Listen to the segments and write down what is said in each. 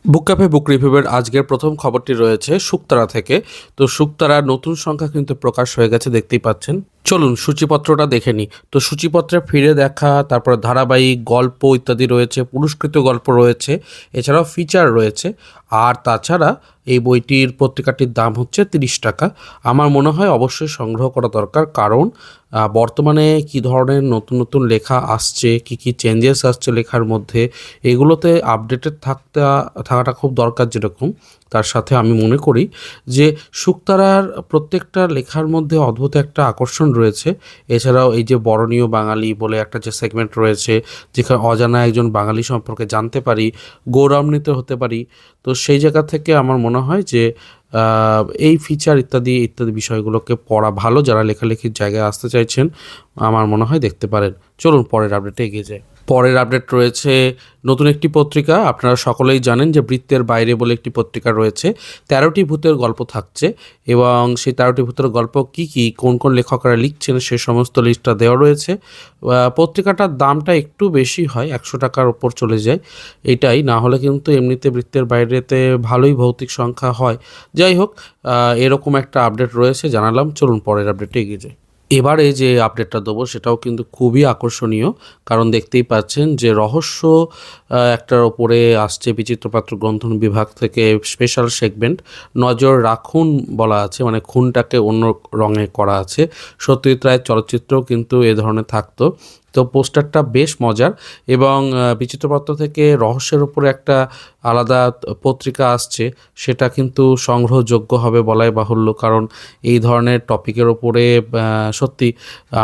বুক cafe বুক রিভিউয়ের আজকের প্রথম খবরটি রয়েছে শুকতারা থেকে। তো শুকতারার নতুন সংখ্যা কিন্তু প্রকাশ হয়ে গেছে, দেখতেই পাচ্ছেন। চলুন সূচিপত্রটা দেখে নিই। তো সূচিপত্রে ফিরে দেখা, তারপর ধারাবাহিক গল্প ইত্যাদি রয়েছে, পুরস্কৃত গল্প রয়েছে, এছাড়াও ফিচার রয়েছে। আর তাছাড়া এই বইটির পত্রিকাটির দাম হচ্ছে 30 টাকা। আমার মনে হয় অবশ্যই সংগ্রহ করা দরকার, কারণ বর্তমানে কী ধরনের নতুন নতুন লেখা আসছে, কী কী চেঞ্জেস আসছে লেখার মধ্যে, এগুলোতে আপডেটেড থাকাটা খুব দরকার। যেরকম তার সাথে আমি মনে করি যে শুকতারার প্রত্যেকটা লেখার মধ্যে অদ্ভুত একটা আকর্ষণ রয়েছে। এছাড়াও এই যে বরণীয় বাঙালি বলে একটা যে সেগমেন্ট রয়েছে, যেখানে অজানা একজন বাঙালি সম্পর্কে জানতে পারি, গৌরবান্বিত হতে পারি। তো সেই জায়গা থেকে আমার মনে হয় যে এই ফিচার ইত্যাদি ইত্যাদি বিষয়গুলোকে পড়া ভালো। যারা লেখালেখির জায়গায় আসতে চাইছেন, আমার মনে হয় দেখতে পারেন। চলুন পরের আপডেটে এগিয়ে যাই। পরের আপডেট রয়েছে নতুন একটি পত্রিকা। আপনারা সকলেই জানেন যে বৃত্তের বাইরে বলে একটি পত্রিকা রয়েছে। 13টি ভূতের গল্প থাকছে, এবং সেই 13টি ভূতের গল্প কী কী, কোন কোন লেখকরা লিখছেন সে সমস্ত লিস্টটা দেওয়া রয়েছে। পত্রিকাটার দামটা একটু বেশি হয়, 100 টাকার ওপর চলে যায়। এটাই না হলে কিন্তু এমনিতে বৃত্তের বাইরেতে ভালোই ভৌতিক সংখ্যা হয়। যাই হোক, এরকম একটা আপডেট রয়েছে, জানালাম। চলুন পরের আপডেটে এগিয়ে যাই। এবারে যে আপডেটটা দেবো সেটাও কিন্তু খুবই আকর্ষণীয়, কারণ দেখতেই পাচ্ছেন যে রহস্য একটার ওপরে আসছে। বিচিত্রপাত্র গ্রন্থন বিভাগ থেকে স্পেশাল সেগমেন্ট নজর রাখুন বলা আছে, মানে খুনটাকে অন্য রঙে করা আছে। সত্যজিৎ রায়ের চলচ্চিত্রও কিন্তু এ ধরনের থাকতো। তো পোস্টারটা বেশ মজার, এবং বিচিত্রপাত্র থেকে রহস্যের উপরে একটা আলাদা পত্রিকা আসছে, সেটা কিন্তু সংগ্রহযোগ্য হবে বলাই বাহুল্য। কারণ এই ধরনের টপিকের ওপরে সত্যি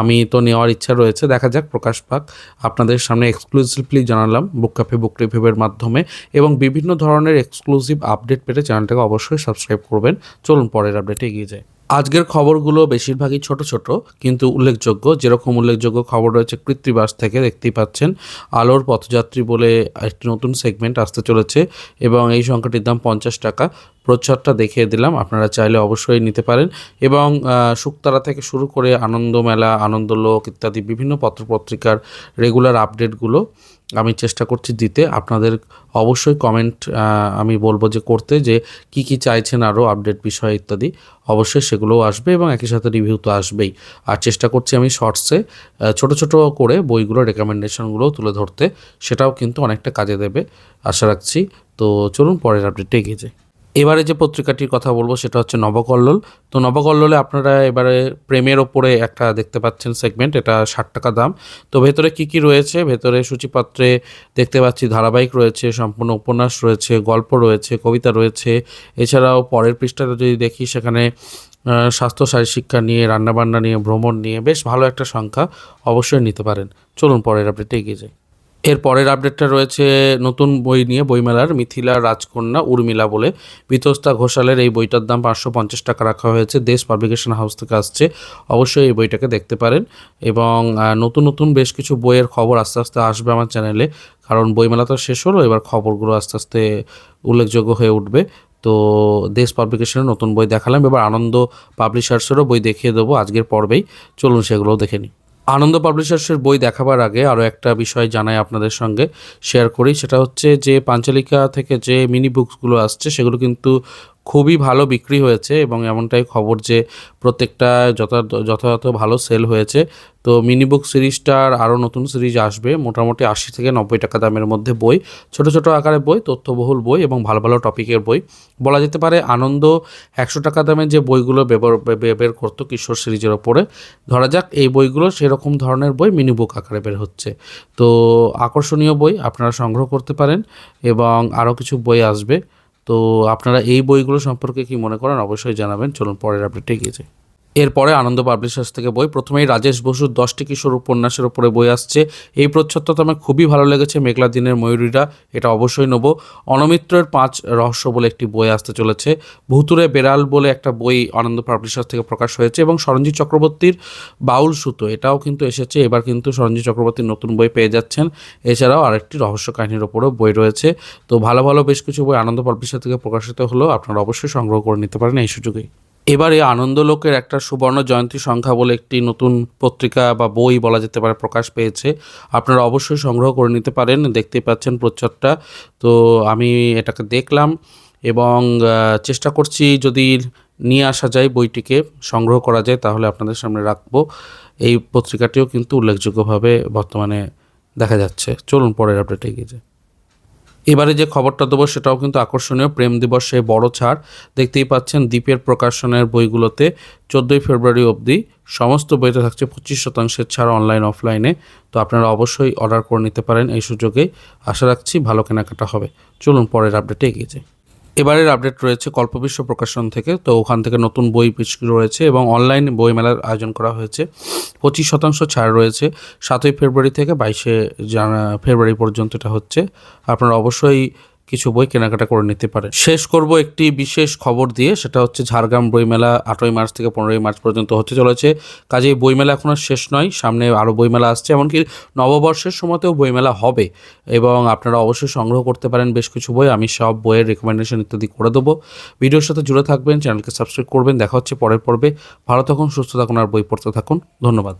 আমি তো নেওয়ার ইচ্ছা রয়েছে। দেখা যাক, প্রকাশ পাক। আপনাদের সামনে এক্সক্লুসিভলি জানালাম বুক ক্যাফে বুক রিভিউয়ের মাধ্যমে, এবং বিভিন্ন ধরনের এক্সক্লুসিভ আপডেট পেতে চ্যানেলটাকে অবশ্যই সাবস্ক্রাইব করবেন। চলুন পরের আপডেটে এগিয়ে যায়। আজকের খবরগুলো বেশিরভাগই ছোট ছোট কিন্তু উল্লেখযোগ্য। যেরকম উল্লেখযোগ্য খবর রয়েছে কৃত্তিবাস থেকে, দেখতেই পাচ্ছেন আলোর পথযাত্রী বলে একটি নতুন সেগমেন্ট আসতে চলেছে, এবং এই সংখ্যাটির দাম 50 টাকা। প্রচ্ছদটা দেখিয়ে দিলাম, আপনারা চাইলে অবশ্যই নিতে পারেন। এবং শুকতারা থেকে শুরু করে আনন্দমেলা, আনন্দলোক ইত্যাদি বিভিন্ন পত্রপত্রিকার রেগুলার আপডেটগুলো আমি চেষ্টা করছি দিতে। আপনাদের অবশ্যই কমেন্ট আমি বলবো যে করতে, যে কি কি চাইছেন আরও আপডেট বিষয় ইত্যাদি। অবশ্যই সেগুলোও আসবে, এবং একই সাথে রিভিউ তো আসবেই। আর চেষ্টা করছি আমি শর্টসে ছোট ছোট করে বইগুলোর রেকমেন্ডেশনগুলোও তুলে ধরতে, সেটাও কিন্তু অনেকটা কাজে দেবে আশা রাখছি। তো চলুন পরের আপডেটে এগিয়ে যাই। এবারে যে পত্রিকাটির কথা বলবো সেটা হচ্ছে নবকল্লোল। তো নবকল্লোলে আপনারা এবারে প্রেমের ওপরে একটা দেখতে পাচ্ছেন সেগমেন্ট, এটা 60 টাকা দাম। তো ভেতরে কি কি রয়েছে, ভেতরে সূচিপত্রে দেখতে পাচ্ছি ধারাবাহিক রয়েছে, সম্পূর্ণ উপন্যাস রয়েছে, গল্প রয়েছে, কবিতা রয়েছে। এছাড়াও পরের পৃষ্ঠাতে যদি দেখি, সেখানে স্বাস্থ্য শারীরশিক্ষা নিয়ে, রান্নাবান্না নিয়ে, ভ্রমণ নিয়ে বেশ ভালো একটা সংখ্যা, অবশ্যই নিতে পারেন। চলুন পরের আপডেটে এগিয়ে যাই। এর পরের আপডেটটা রয়েছে নতুন বই নিয়ে, বইমেলার মিথিলা রাজকন্যা উর্মিলা বলে। বিতস্তা ঘোষালের এই বইটার দাম 550 টাকা রাখা হয়েছে, দেশ পাবলিকেশন হাউস থেকে আসছে। অবশ্যই এই বইটাকে দেখতে পারেন। এবং নতুন নতুন বেশ কিছু বইয়ের খবর আস্তে আস্তে আসবে আমার চ্যানেলে, কারণ বইমেলা তো শেষ হলো, এবার খবরগুলো আস্তে আস্তে উল্লেখযোগ্য হয়ে উঠবে। তো দেশ পাবলিকেশনের নতুন বই দেখালাম, এবার আনন্দ পাবলিশার্সেরও বই দেখিয়ে দেবো আজকের পর্বেই। চলুন সেগুলোও দেখে নিই। আনন্দ পাবলিশার্সের বই দেখাবার আগে আরও একটা বিষয় জানাই, আপনাদের সঙ্গে শেয়ার করি। সেটা হচ্ছে যে পাঞ্চালিকা থেকে যে মিনি বুকসগুলো আসছে, সেগুলো কিন্তু খুবই ভালো বিক্রি হয়েছে, এবং এমনটাই খবর যে প্রত্যেকটা যথাযথ ভালো সেল হয়েছে। তো মিনি বুক সিরিজটার আরও নতুন সিরিজ আসবে, মোটামুটি 80 থেকে 90 টাকা দামের মধ্যে বই, ছোট ছোট আকারের বই, তথ্যবহুল বই, এবং ভালো ভালো টপিকের বই। বলা যেতে পারে আনন্দ 100 টাকা দামের যে বইগুলো বের করতো কিশোর সিরিজের ওপরে, ধরা যাক এই বইগুলো সেরকম ধরনের বই মিনি বুক আকারে বের হচ্ছে। তো আকর্ষণীয় বই, আপনারা সংগ্রহ করতে পারেন, এবং আরও কিছু বই আসবে। তো আপনারা এই বইগুলো সম্পর্কে কি মনে করেন অবশ্যই জানাবেন। চলুন পরের আপডেটে এগিয়ে যাই। এরপরে আনন্দ পাবলিশার্স থেকে বই, প্রথমেই রাজেশ বসুর 10টি কিশোর উপন্যাসের ওপরে বই আসছে। এই প্রচ্ছদটা তো আমার খুবই ভালো লেগেছে, মেঘলা দিনের ময়ূরীরা, এটা অবশ্যই নেব। অনমিত্রের 5 রহস্য বলে একটি বই আসতে চলেছে। ভুতুরে বেড়াল বলে একটা বই আনন্দ পাবলিশার্স থেকে প্রকাশ হয়েছে, এবং সরঞ্জিৎ চক্রবর্তীর বাউল সুতো, এটাও কিন্তু এসেছে। এবার কিন্তু সরঞ্জিৎ চক্রবর্তীর নতুন বই পেয়ে যাচ্ছেন। এছাড়াও আরেকটি রহস্য কাহিনীর ওপরেও বই রয়েছে। তো ভালো ভালো বেশ কিছু বই আনন্দ পাবলিশার থেকে প্রকাশিত হলো, আপনারা অবশ্যই সংগ্রহ করে নিতে পারেন এই সুযোগেই। এবারে আনন্দলোকের একটা সুবর্ণ জয়ন্তী সংখ্যা বলে একটি নতুন পত্রিকা বা বই বলা যেতে পারে প্রকাশ পেয়েছে। আপনারা অবশ্যই সংগ্রহ করে নিতে পারেন। দেখতেই পাচ্ছেন প্রচ্ছদটা। তো আমি এটাকে দেখলাম এবং চেষ্টা করছি যদি নিয়ে আসা যায় বইটিকে, সংগ্রহ করা যায় তাহলে আপনাদের সামনে রাখবো। এই পত্রিকাটিও কিন্তু উল্লেখযোগ্যভাবে বর্তমানে দেখা যাচ্ছে। চলুন পরের আপডেটে এগিয়ে যাই। এবারে যে খবরটা দেবো সেটাও কিন্তু আকর্ষণীয়। প্রেম দিবসে বড় ছাড় দেখতেই পাচ্ছেন। দ্বীপের প্রকাশনের বইগুলোতে 14ই ফেব্রুয়ারি অবধি সমস্ত বইতে থাকছে 25% ছাড় অনলাইন অফলাইনে। তো আপনারা অবশ্যই অর্ডার করে নিতে পারেন এই সুযোগে। আশা রাখছি ভালো কেনাকাটা হবে। চলুন পরের আপডেটে এগিয়ে যাই। এবারের আপডেট রয়েছে কল্পবিশ্ব প্রকাশন থেকে। তো ওখান থেকে নতুন বই বিক্রি রয়েছে এবং অনলাইন বইমেলার আয়োজন করা হয়েছে। 25% ছাড় রয়েছে 7ই ফেব্রুয়ারি থেকে 22শে ফেব্রুয়ারি পর্যন্ত এটা হচ্ছে। আপনারা অবশ্যই কিছু বই কেনাকাটা করে নিতে পারেন। শেষ করব একটি বিশেষ খবর দিয়ে, সেটা হচ্ছে ঝাড়গ্রাম বইমেলা 8ই মার্চ থেকে 15ই মার্চ পর্যন্ত হতে চলেছে। কাজেই বইমেলা এখনও শেষ নয়, সামনে আরও বইমেলা আসছে, এমনকি নববর্ষের সময়তেও বইমেলা হবে এবং আপনারা অবশ্যই সংগ্রহ করতে পারেন বেশ কিছু বই। আমি সব বইয়ের রেকমেন্ডেশন ইত্যাদি করে দেবো। ভিডিওর সাথে জুড়ে থাকবেন, চ্যানেলকে সাবস্ক্রাইব করবেন। দেখা হচ্ছে পরের পর্বে। ভালো থাকুন, সুস্থ থাকুন আর বই পড়তে থাকুন। ধন্যবাদ।